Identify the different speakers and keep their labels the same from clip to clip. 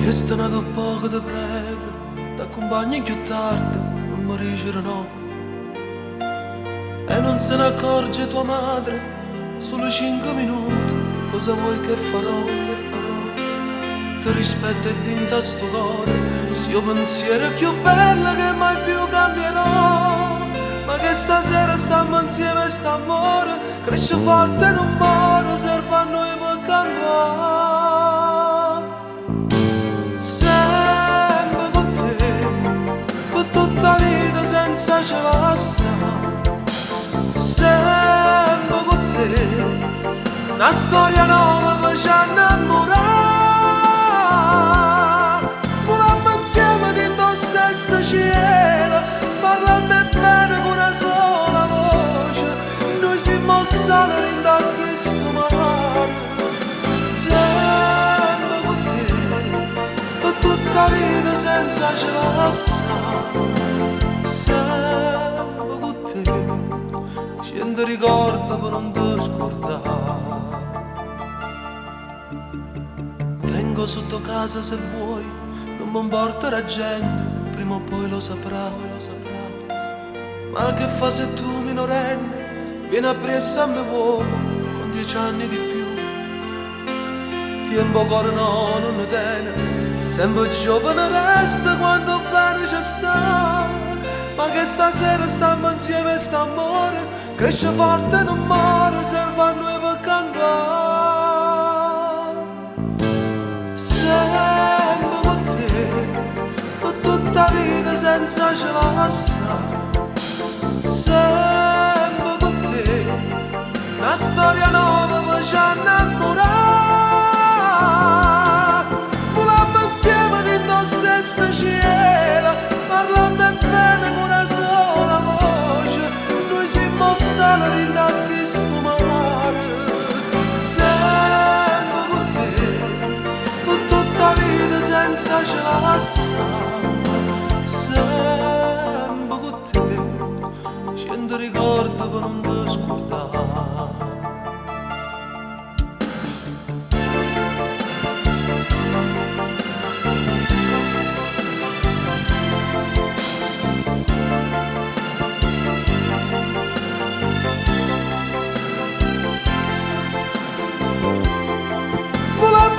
Speaker 1: Resta nato poco ti prego, t'accompagni più tardi, non mi dicere no. E non se ne accorge tua madre, solo 5 minuti, cosa vuoi che farò? Ti rispetto e dinta sto cuore, sia pensiero più bello che mai più cambierò. Ma che stasera stiamo insieme, sta amore, cresce forte e non muore, serve a noi per campare. Sempre con te, per tutta la vita senza celassa. Sempre con te, una storia nuova per ci innamorare. Volammo insieme dentro lo stesso cielo, parlando bene con una sola voce. Noi siamo stati in questo mare. Sempre con te, per tutta la vita senza celassa. Sempre con te, ci ricordo per non ti scordare. Vengo sotto casa se vuoi, non mi importa la gente, prima o poi lo saprà. Ma che fa se tu minorenne vieni appresso a me uomo con 10 anni di più? Tempo ancora no, non ne tiene, sempre giovane resta quando bene ci sta. Ma che stasera stiamo insieme e sta amore, cresce forte e non muore, serve a noi per campare. Sempre con te, per tutta la vita senza celassa. Sempre con te, una storia nuova per ci innamorare. Volammo insieme dentro lo stesso cielo, parlando bene con una sola voce. Noi siamo stati in questo mare. Sempre con te, per tutta la vita senza celassa. Sempre con te, ci ricordo per non ti scordare.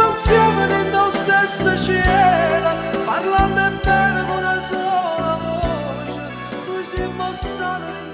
Speaker 1: Insieme dentro lo stesso cielo, parlando bene con una sola voce. Noi siamo stati in